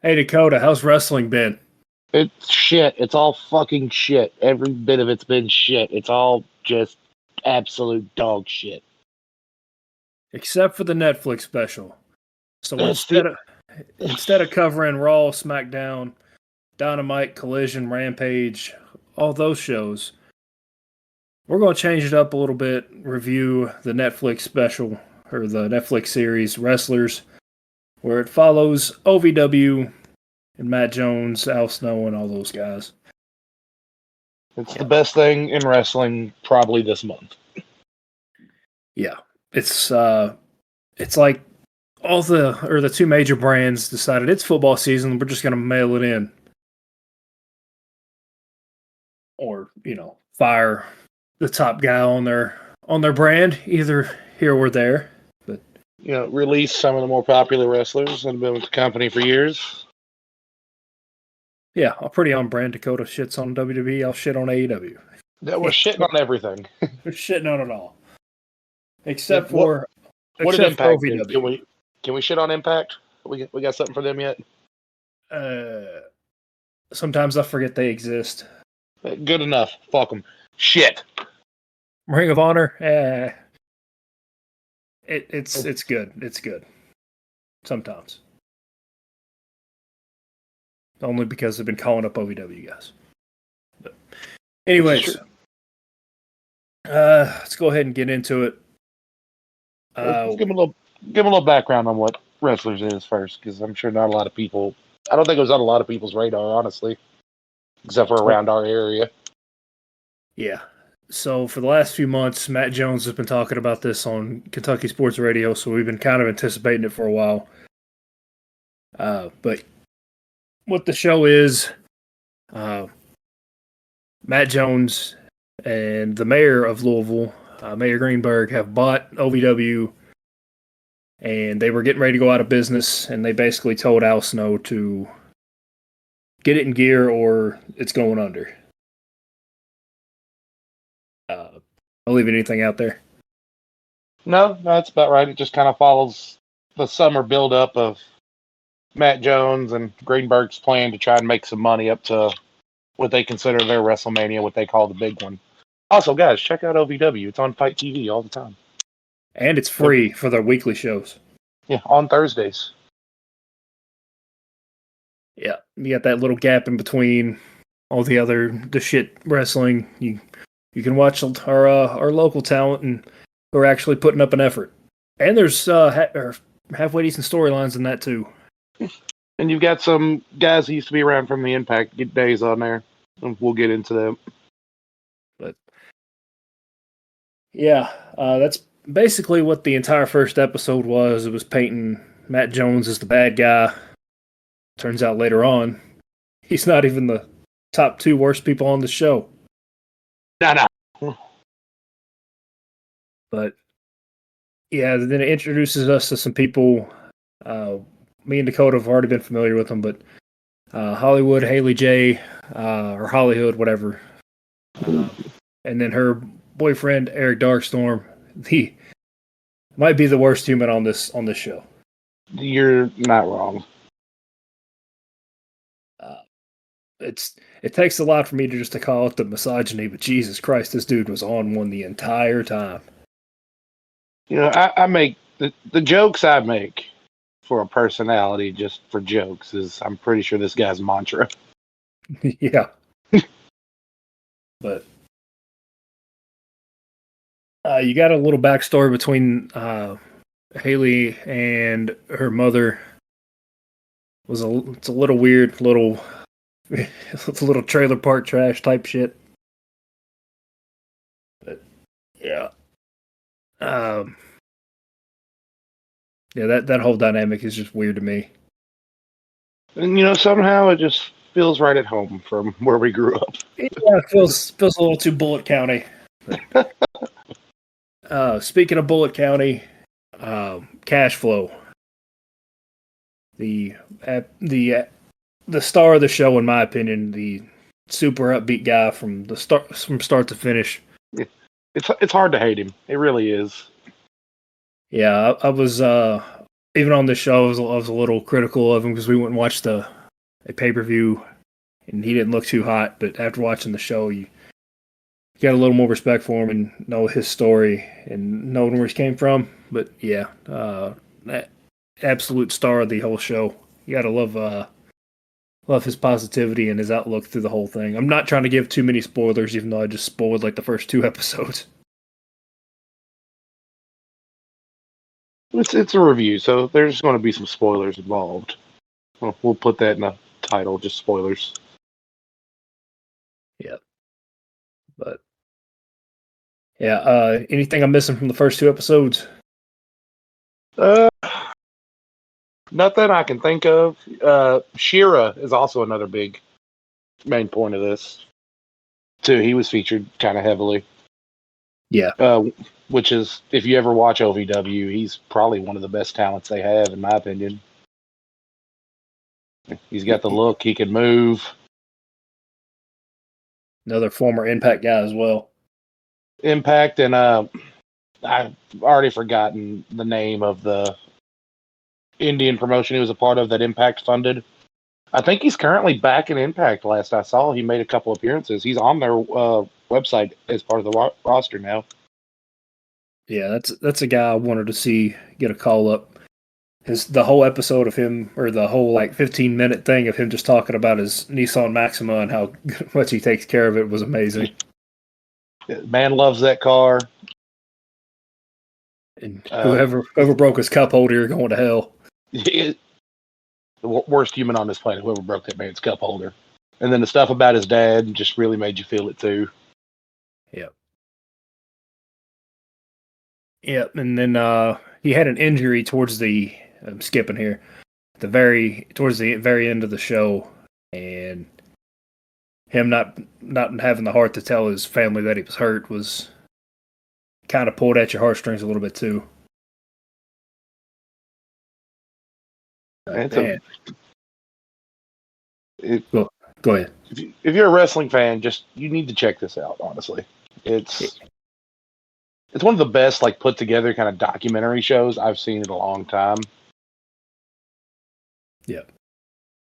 Hey Dakota, how's wrestling been? It's shit. It's all fucking shit. Every bit of it's been shit. It's all just absolute dog shit. Except for the Netflix special. So It's the instead of covering Raw, SmackDown, Dynamite, Collision, Rampage, all those shows, we're going to change it up a little bit, review the Netflix special or the Netflix series Wrestlers, where it follows OVW and Matt Jones, Al Snow, and all those guys. it's the best thing in wrestling probably this month. Yeah, it's like the two major brands decided it's football season. We're just going to mail it in, or fire the top guy on their brand, either here or there. But Release some of the more popular wrestlers that have been with the company for years. yeah, I'm pretty on brand. Dakota shits on WWE. I'll shit on AEW. That we're shitting on everything. We're shitting on it all, except What for did Impact do? OVW. Can we shit on Impact? We got something for them yet? Sometimes I forget they exist. Good enough. Fuck them. Shit. Ring of Honor. It's good. It's good. Sometimes. Only because they've been calling up OVW guys. But anyways, let's go ahead and get into it. Let's give them a little background on what Wrestlers is first, because I'm sure not a lot of people. I don't think it was on a lot of people's radar, honestly, except for around our area. Yeah. So for the last few months, Matt Jones has been talking about this on Kentucky Sports Radio, so we've been kind of anticipating it for a while. But what the show is, Matt Jones and the mayor of Louisville, Mayor Greenberg, have bought OVW, and they were getting ready to go out of business, and they basically told Al Snow to get it in gear or it's going under. I'll leave anything out there. No, that's about right. It just kind of follows the summer buildup of Matt Jones and Greenberg's plan to try and make some money up to what they consider their WrestleMania, what they call the big one. Also, guys, check out OVW. It's on Fight TV all the time. And it's free for their weekly shows. Yeah, on Thursdays. Yeah, you got that little gap in between all the shit wrestling. You can watch our local talent and who are actually putting up an effort. And there's halfway decent storylines in that too. And you've got some guys who used to be around from the Impact days on there. We'll get into them. But yeah, that's basically what the entire first episode was. It was painting Matt Jones as the bad guy. Turns out later on, he's not even the top two worst people on the show. No. But yeah, then it introduces us to some people. Me and Dakota have already been familiar with them, but Hollywood, Haley J, or Hollywood, whatever. And then her boyfriend, Eric Darkstorm, he might be the worst human on this show. You're not wrong. It takes a lot for me to call it the misogyny, but Jesus Christ, this dude was on one the entire time. I make the jokes I make for a personality just for jokes is I'm pretty sure this guy's mantra. Yeah. But you got a little backstory between Haley and her mother. It's a little weird, it's a little trailer park trash type shit. But yeah. Yeah, that whole dynamic is just weird to me. And somehow it just feels right at home from where we grew up. Yeah, it feels a little too Bullitt County. Speaking of Bullitt County, cash flow. The star of the show, in my opinion, the super upbeat guy from start to finish. It's hard to hate him. It really is. Yeah, I was even on this show, I was a little critical of him because we went and watched a pay-per-view and he didn't look too hot. But after watching the show, you got a little more respect for him and know his story and knowing where he came from. But yeah, absolute star of the whole show. You got to love his positivity and his outlook through the whole thing. I'm not trying to give too many spoilers, even though I just spoiled like the first 2 episodes. It's a review, so there's going to be some spoilers involved. We'll put that in the title, just spoilers. Yeah. But yeah, anything I'm missing from the first 2 episodes? Nothing I can think of. Shira is also another big main point of this, too. He was featured kind of heavily. Yeah. Which is, if you ever watch OVW, he's probably one of the best talents they have, in my opinion. He's got the look. He can move. Another former Impact guy as well. Impact, and I've already forgotten the name of the Indian promotion he was a part of that Impact funded. I think he's currently back in Impact. Last I saw, he made a couple appearances. He's on their website as part of the roster now. Yeah, that's a guy I wanted to see get a call up. The whole episode of him, or the whole like 15-minute thing of him just talking about his Nissan Maxima and how much he takes care of it was amazing. Man loves that car. And whoever broke his cup holder, you're going to hell. The worst human on this planet, whoever broke that man's cup holder. And then the stuff about his dad just really made you feel it too. Yep. Yep, and then he had an injury towards I'm skipping here, towards the very end of the show, and him not having the heart to tell his family that he was hurt was kind of pulled at your heartstrings a little bit too. Go ahead. If you're a wrestling fan, you need to check this out. Honestly, it's one of the best like put together kind of documentary shows I've seen in a long time. Yeah.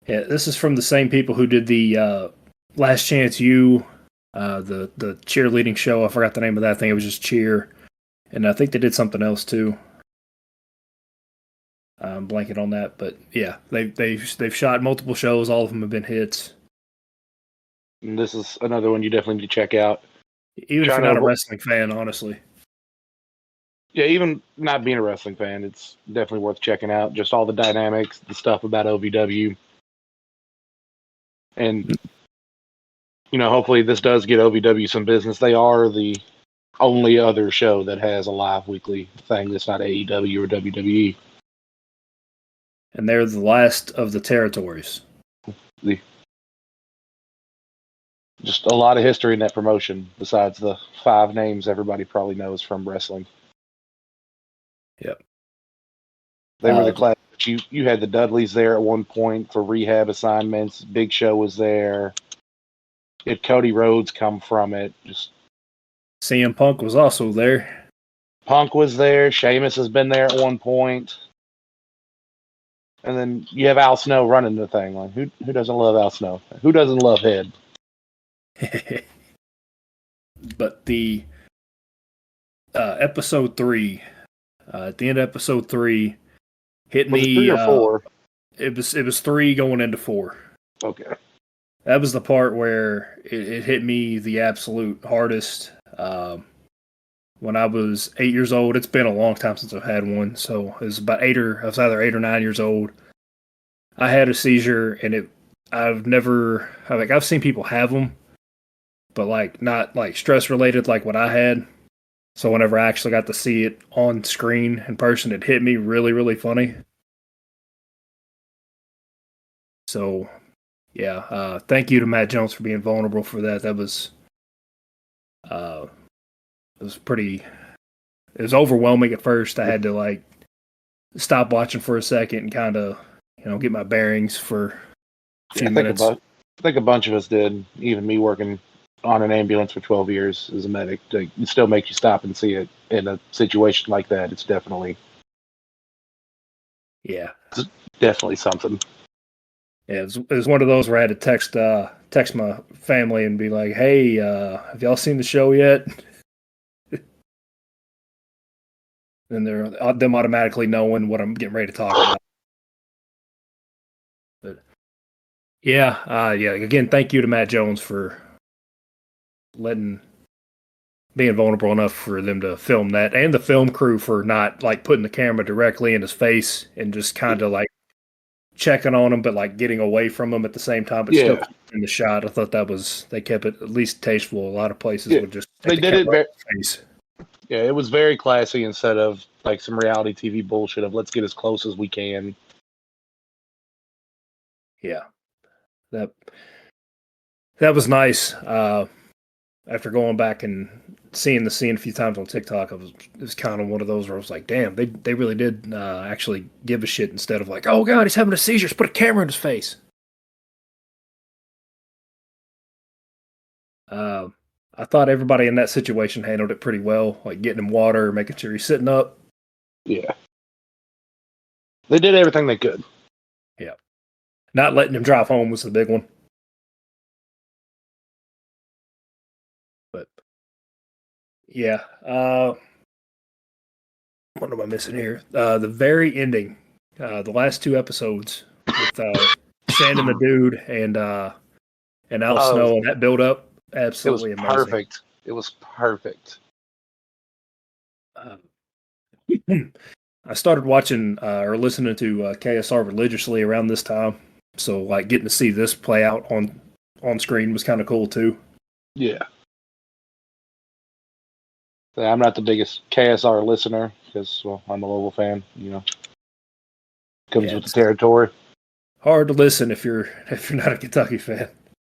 Yeah, this is from the same people who did the Last Chance U, the cheerleading show. I forgot the name of that thing. It was just cheer, and I think they did something else too. I'm blanking on that, but yeah, they've shot multiple shows. All of them have been hits. And this is another one you definitely need to check out. Even if you're not a wrestling fan, honestly. Yeah, even not being a wrestling fan, it's definitely worth checking out. Just all the dynamics, the stuff about OVW. And, hopefully this does get OVW some business. They are the only other show that has a live weekly thing that's not AEW or WWE. And they're the last of the territories. Just a lot of history in that promotion, besides the 5 names everybody probably knows from wrestling. Yep. They were the class. You had the Dudleys there at one point for rehab assignments. Big Show was there. You had Cody Rhodes come from it. Just CM Punk was also there. Punk was there. Sheamus has been there at one point. And then you have Al Snow running the thing. Like who doesn't love Al Snow? Who doesn't love Head? But the episode 3, at the end of episode 3, hit was me. It 3 or 4? It was 3 going into 4. Okay. That was the part where it hit me the absolute hardest. When I was 8 years old, it's been a long time since I've had one. So it was about I was either 8 or 9 years old. I had a seizure, and I've seen people have them, but like not like stress related like what I had. So whenever I actually got to see it on screen in person, it hit me really, really funny. So, yeah, thank you to Matt Jones for being vulnerable for that. That was, it was overwhelming at first. I had to like stop watching for a second and kind of, get my bearings for a few minutes. I think a bunch of us did. Even me working on an ambulance for 12 years as a medic. It still makes you stop and see it in a situation like that. It's definitely Yeah. It's definitely something. Yeah, it was one of those where I had to text my family and be like, "Hey, have y'all seen the show yet?" And they're them automatically knowing what I'm getting ready to talk about. But yeah. Again, thank you to Matt Jones for being vulnerable enough for them to film that, and the film crew for not like putting the camera directly in his face and just kind of like checking on him, but like getting away from him at the same time, but still Yeah, in the shot. I thought they kept it at least tasteful. A lot of places yeah. would just take They the did camera it off very. his face. Yeah, it was very classy instead of like some reality TV bullshit of let's get as close as we can. Yeah, that that was nice. After going back and seeing the scene a few times on TikTok, it was kind of one of those where I was like, damn, they really did actually give a shit instead of like, oh god, he's having a seizure, just put a camera in his face. Uh, I thought everybody in that situation handled it pretty well, like getting him water, making sure he's sitting up. Yeah, they did everything they could. Yeah, not letting him drive home was the big one. But yeah, what am I missing here? The very ending, the last two episodes with Shannon the Dude and Al Oh, Snow and that build up, it was absolutely amazing. perfect. It was perfect. Uh, I started watching or listening to KSR religiously around this time, so like getting to see this play out on screen was kind of cool too. Yeah. Yeah, I'm not the biggest KSR listener because, well, I'm a Louisville fan. Comes Yeah, with the it's territory. hard to listen if you're not a Kentucky fan.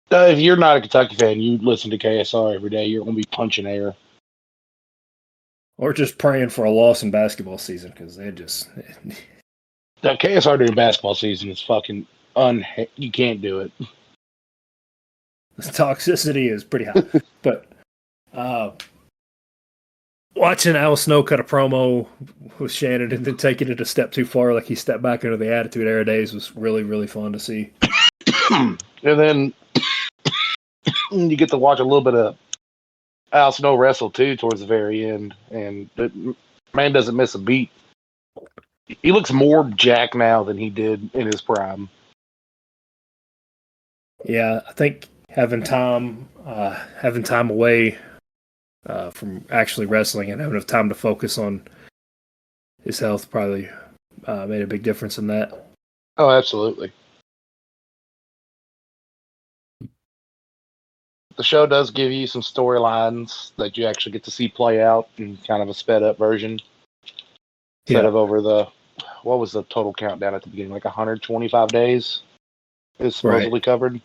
If you're not a Kentucky fan, you listen to KSR every day. You're going to be punching air. Or just praying for a loss in basketball season because they just The KSR during basketball season is fucking you can't do it. the toxicity is pretty high. But uh, watching Al Snow cut a promo with Shannon and then taking it a step too far, like he stepped back into the Attitude Era days, was really, really fun to see. And then you get to watch a little bit of Al Snow wrestle too towards the very end, and man doesn't miss a beat. He looks more jacked now than he did in his prime. Yeah, I think having time away from actually wrestling and having enough time to focus on his health probably made a big difference in that. Oh, absolutely. The show does give you some storylines that you actually get to see play out in kind of a sped up version instead Yeah, of over the what was the total countdown at the beginning, like 125 days is right. supposedly covered.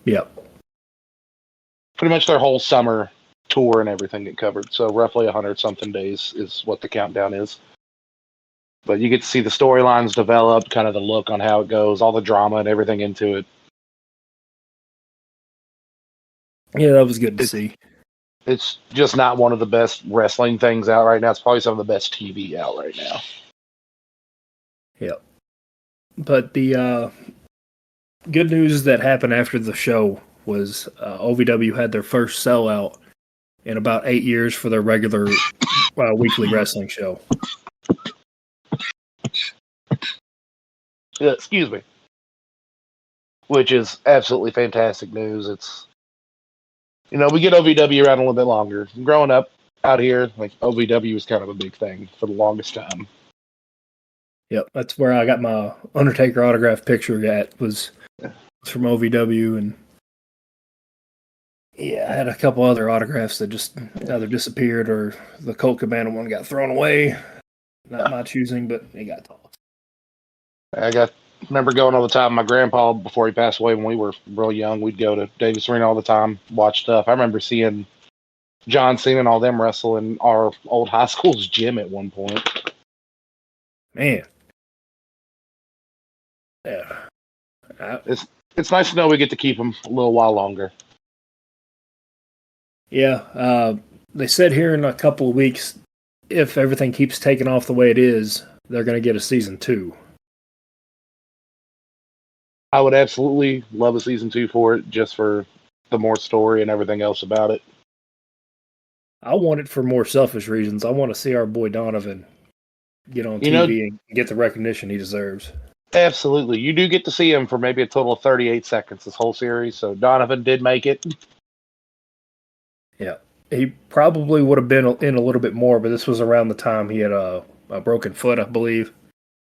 Yep. Pretty much their whole summer tour and everything get covered. So roughly 100 something days is what the countdown is. But you get to see the storylines develop, kind of the look on how it goes, all the drama and everything into it. Yeah, that was good to it see. it's just not one of the best wrestling things out right now. It's probably some of the best TV out right now. Yep. But the good news that happened after the show was OVW had their first sellout in about 8 years for their regular weekly wrestling show. Yeah, excuse me. Which is absolutely fantastic news. It's we get OVW around a little bit longer. Growing up out here, like OVW was kind of a big thing for the longest time. Yep, that's where I got my Undertaker autograph picture at was from OVW, and yeah, I had a couple other autographs that just either disappeared or the Colt Cabana one got thrown away. Not my choosing, but it got tossed. Remember going all the time. My grandpa, before he passed away when we were real young, we'd go to Davis Arena all the time, watch stuff. I remember seeing John Cena and all them wrestle in our old high school's gym at one point. Man. Yeah. It's nice to know we get to keep them a little while longer. Yeah, they said here in a couple of weeks, if everything keeps taking off the way it is, they're going to get a season 2. I would absolutely love a season 2 for it, just for the more story and everything else about it. I want it for more selfish reasons. I want to see our boy Donovan get on You know, TV and get the recognition he deserves. absolutely. You do get to see him for maybe a total of 38 seconds this whole series, so Donovan did make it. Yeah. He probably would have been in a little bit more, but this was around the time he had a broken foot, I believe.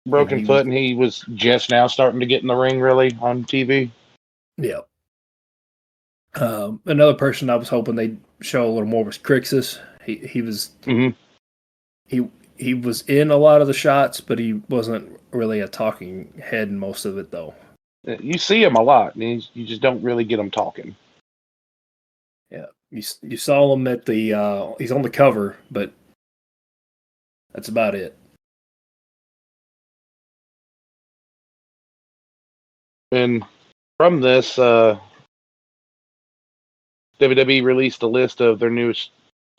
Broken foot, and he was just now starting to get in the ring, really, on TV. Yeah. Another person I was hoping they'd show a little more was Crixus. He was he was in a lot of the shots, but he wasn't really a talking head in most of it, though. You see him a lot, and you just don't really get him talking. Yeah, you saw him at the he's on the cover, but that's about it. And from this, WWE released a list of their newest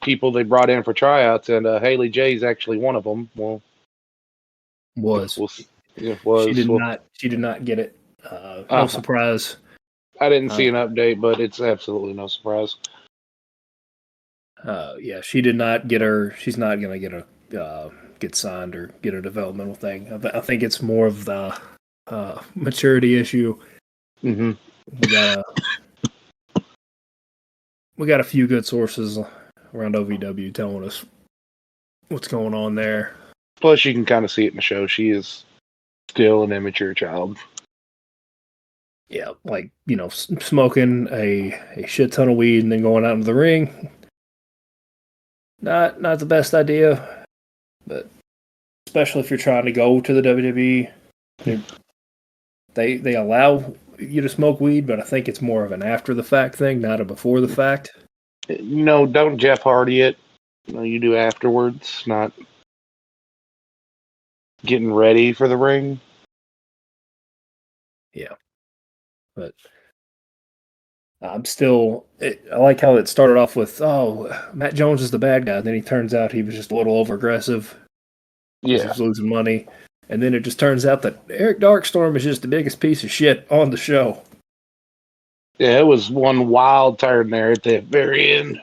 people they brought in for tryouts, and Haley J is actually one of them. Well, Was she did not get it. No surprise. I didn't see an update, but it's absolutely no surprise. Yeah, she did not get her. She's not going to get signed or get a developmental thing. I think it's more of the maturity issue. Mm-hmm. We got a few good sources around OVW telling us what's going on there. Plus, you can kind of see it in the show. She is still an immature child. Yeah, like, smoking a shit ton of weed and then going out into the ring. Not the best idea, but especially if you're trying to go to the WWE, they allow you to smoke weed, but I think it's more of an after the fact thing, not a before the fact. No, don't Jeff Hardy it. No, you do afterwards, not getting ready for the ring. Yeah, but I'm still. I like how it started off with, Matt Jones is the bad guy. Then he turns out he was just a little over aggressive. Yeah, he was losing money. And then it just turns out that Eric Darkstorm is just the biggest piece of shit on the show. Yeah, it was one wild turn there at the very end.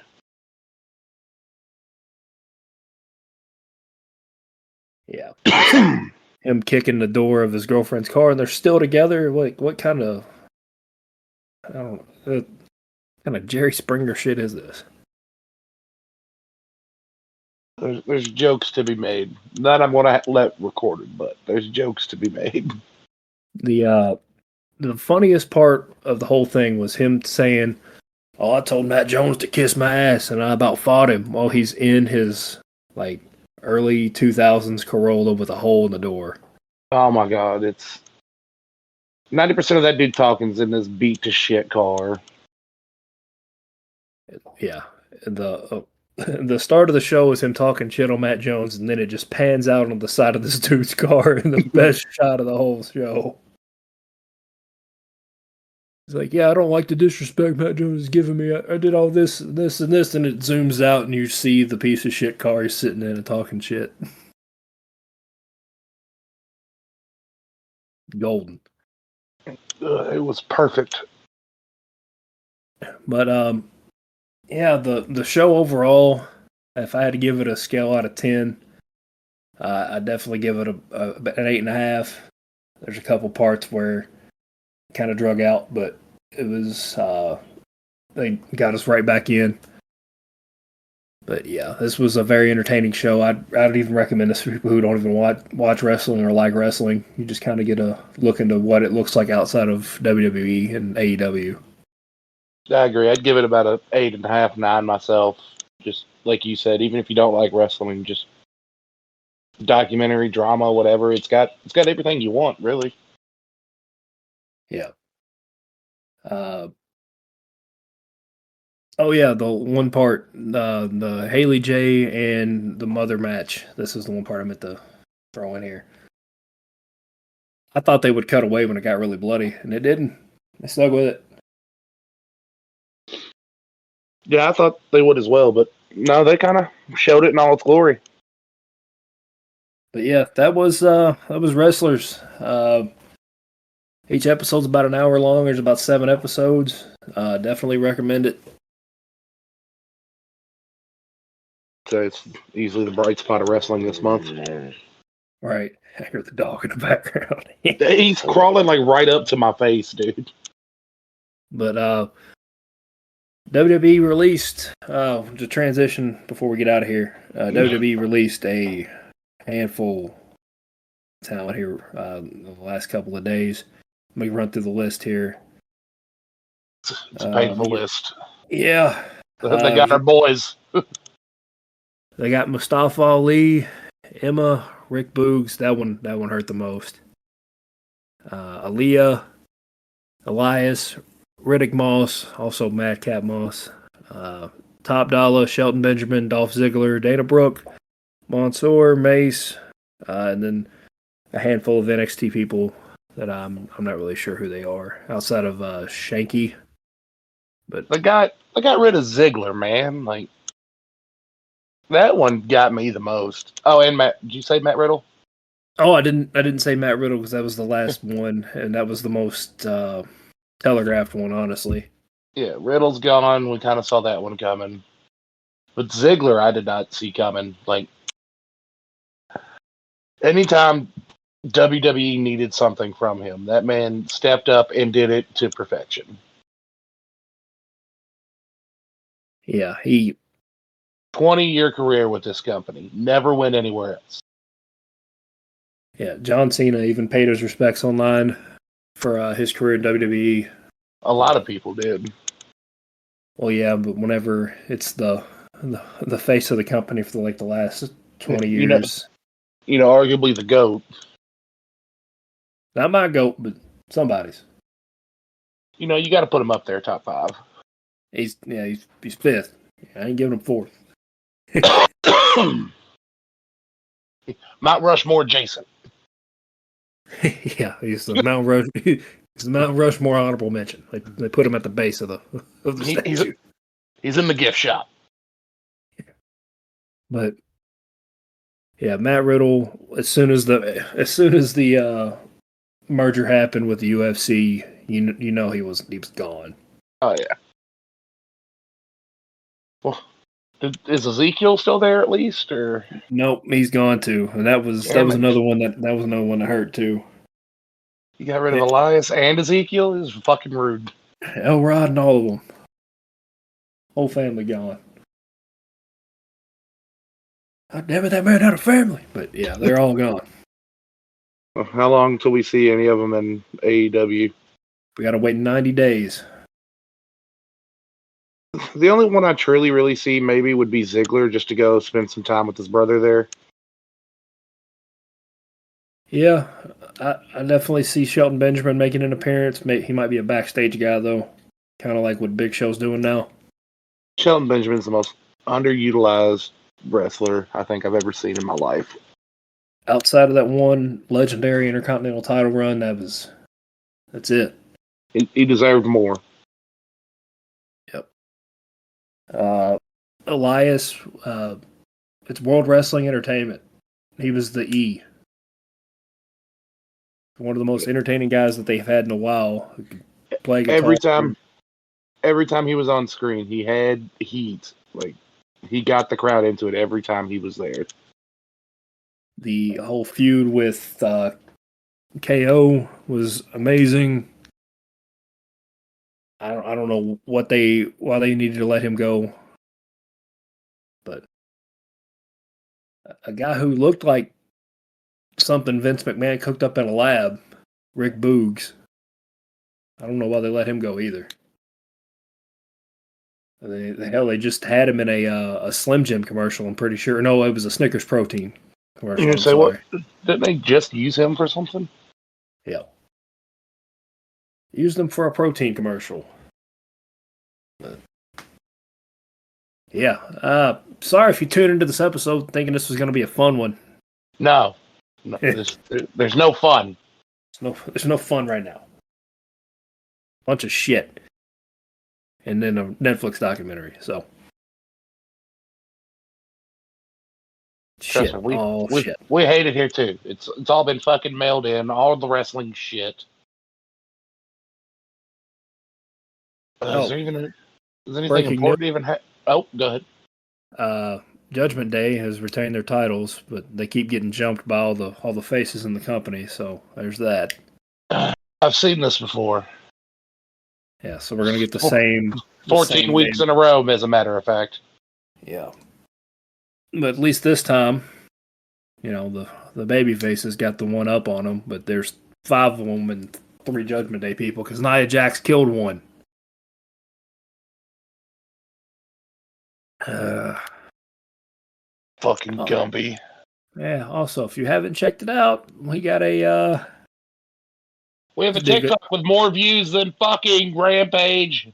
Yeah. Him kicking the door of his girlfriend's car, and they're still together. Like, what kind of... I don't know. What kind of Jerry Springer shit is this? There's jokes to be made. That I'm going to let recorded, but there's jokes to be made. The funniest part of the whole thing was him saying, "Oh, I told Matt Jones to kiss my ass, and I about fought him," while he's in his early 2000s Corolla with a hole in the door. Oh my god, it's 90% of that dude talking's in this beat to shit car. Yeah, the start of the show is him talking shit on Matt Jones, and then it just pans out on the side of this dude's car in the best shot of the whole show. He's like, "Yeah, I don't like the disrespect Matt Jones is giving me. I did all this, this, and this," and it zooms out, and you see the piece of shit car he's sitting in and talking shit. Golden. It was perfect. But yeah, the show overall, if I had to give it a scale out of 10, I'd definitely give it an 8.5. There's a couple parts where it kind of drug out, but it was they got us right back in. But yeah, this was a very entertaining show. I'd even recommend this for people who don't even watch wrestling or like wrestling. You just kind of get a look into what it looks like outside of WWE and AEW. I agree. I'd give it about a 8.5, 9 myself. Just like you said, even if you don't like wrestling, just documentary, drama, whatever. It's got everything you want, really. Yeah. Oh yeah, the one part, the Haley J and the mother match. This is the one part I meant to throw in here. I thought they would cut away when it got really bloody, and it didn't. They stuck with it. Yeah, I thought they would as well, but no, they kind of showed it in all its glory. But yeah, that was wrestlers. Each episode's about an hour long. There's about 7 episodes. Definitely recommend it. So it's easily the bright spot of wrestling this month. Right. I hear the dog in the background. He's crawling like right up to my face, dude. But WWE released, to transition before we get out of here, WWE released a handful of talent here the last couple of days. Let me run through the list here. It's a painful list. Yeah. They got our boys. They got Mustafa Ali, Emma, Rick Boogs. That one hurt the most. Aaliyah, Elias, Riddick Moss, also Madcap Moss, Top Dollar, Shelton Benjamin, Dolph Ziggler, Dana Brooke, Mansoor, Mace, and then a handful of NXT people that I'm not really sure who they are outside of Shanky. But they got rid of Ziggler, man. Like that one got me the most. Oh, and Matt, did you say Matt Riddle? Oh, I didn't say Matt Riddle because that was the last one, and that was the most telegraphed one, honestly. Yeah, Riddle's gone. We kind of saw that one coming. But Ziggler, I did not see coming. Like, anytime WWE needed something from him, that man stepped up and did it to perfection. Yeah, he 20-year career with this company, never went anywhere else. Yeah, John Cena even paid his respects online for his career in WWE. A lot of people did. Well, yeah, but whenever it's the face of the company for the last 20 years, arguably the GOAT. Not my GOAT, but somebody's. You got to put him up there, top 5. He's 5th. I ain't giving him 4th. Mount Rushmore Jason. Yeah, he's the Mount Rush. He's the Mount Rushmore honorable mention. They put him at the base of the statue. He's in the gift shop. But yeah, Matt Riddle. As soon as the merger happened with the UFC, you know he was gone. Oh yeah. Well, is Ezekiel still there at least, or nope, he's gone too. And that was another one that hurt too. You got rid of Elias and Ezekiel? It was fucking rude. Elrod and all of them. Whole family gone. God damn it, that man had a family. But yeah, they're all gone. How long until we see any of them in AEW? We got to wait 90 days. The only one I truly really see maybe would be Ziggler, just to go spend some time with his brother there. Yeah, I definitely see Shelton Benjamin making an appearance. He might be a backstage guy, though. Kind of like what Big Show's doing now. Shelton Benjamin's the most underutilized wrestler I think I've ever seen in my life. Outside of that one legendary Intercontinental title run, that's it. He deserved more. Yep. Elias, it's World Wrestling Entertainment. He was the E. One of the most entertaining guys that they've had in a while. Who could play guitar. Every time he was on screen, he had heat. Like, he got the crowd into it every time he was there. The whole feud with KO was amazing. I don't know why they needed to let him go, but a guy who looked like something Vince McMahon cooked up in a lab, Rick Boogs. I don't know why they let him go either. They just had him in a Slim Jim commercial. I'm pretty sure. No, it was a Snickers protein commercial. You're gonna say what? Didn't they just use him for something? Yeah. Used them for a protein commercial. But yeah. Sorry if you tuned into this episode thinking this was going to be a fun one. No. There's no fun. There's no fun right now. Bunch of shit. And then a Netflix documentary. So. Shit. We hate it here too. It's all been fucking mailed in. All the wrestling shit. Is anything breaking important even Oh, go ahead. Judgment Day has retained their titles, but they keep getting jumped by all the faces in the company. So there's that. I've seen this before. Yeah, so we're gonna get the same 14 weeks in a row, as a matter of fact. Yeah, but at least this time, the baby faces got the one up on them. But there's 5 of them and 3 Judgment Day people because Nia Jax killed one. Fucking Gumby. Yeah. Also, if you haven't checked it out, we got a. We have a TikTok with more views than fucking Rampage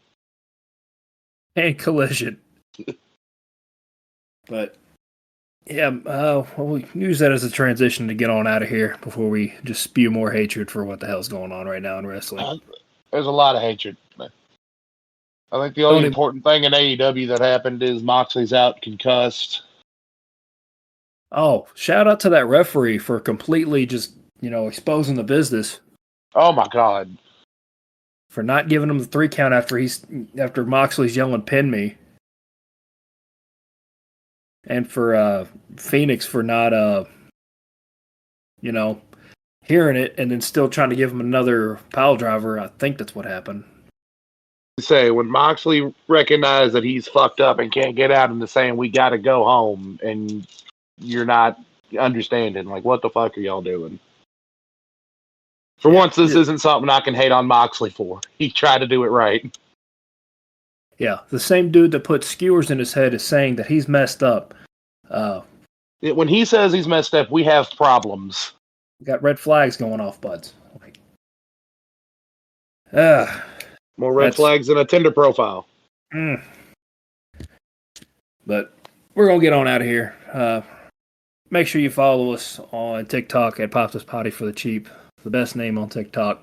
and Collision. But yeah, we use that as a transition to get on out of here before we just spew more hatred for what the hell's going on right now in wrestling. There's a lot of hatred. I think the only important thing in AEW that happened is Moxley's out concussed. Oh, shout out to that referee for completely just, exposing the business. Oh my God. For not giving him the 3 count after Moxley's yelling pin me. And for Phoenix for not hearing it and then still trying to give him another pile driver. I think that's what happened. Say when Moxley recognized that he's fucked up and can't get out into saying we got to go home, and you're not understanding, like, what the fuck are y'all doing? For once, this isn't something I can hate on Moxley for. He tried to do it right. Yeah, the same dude that put skewers in his head is saying that he's messed up. When he says he's messed up, we have problems. Got red flags going off, buds. More red flags than a Tinder profile. But we're going to get on out of here. Make sure you follow us on TikTok at Pop This Potty for the Cheap. The best name on TikTok.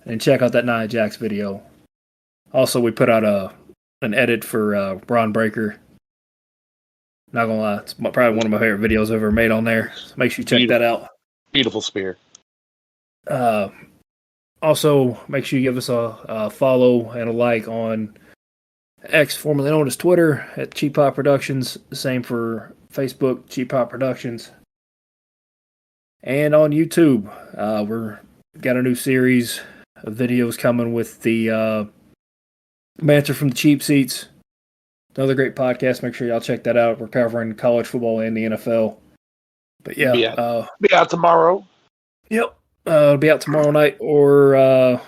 And check out that Nia Jax video. Also, we put out an edit for Braun Breaker. Not going to lie, it's probably one of my favorite videos I've ever made on there. So make sure you check that out. Beautiful spear. Also, make sure you give us a follow and a like on X, formerly known as Twitter, at Cheap Pop Productions. Same for Facebook, Cheap Pop Productions. And on YouTube, we're got a new series of videos coming with the Banter from the Cheap Seats. Another great podcast. Make sure y'all check that out. We're covering college football and the NFL. But yeah, be out tomorrow. Yep. It'll be out tomorrow night or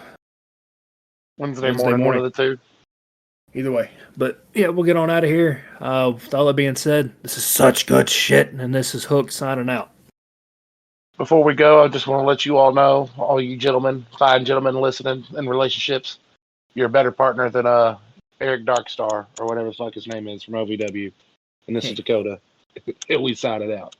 Wednesday morning, one of the two. Either way. But yeah, we'll get on out of here. With all that being said, this is such good shit, and this is Hook signing out. Before we go, I just want to let you all know, all you gentlemen, fine gentlemen listening in relationships, you're a better partner than Eric Darkstar or whatever the fuck his name is from OVW. And this is Dakota. We sign it out.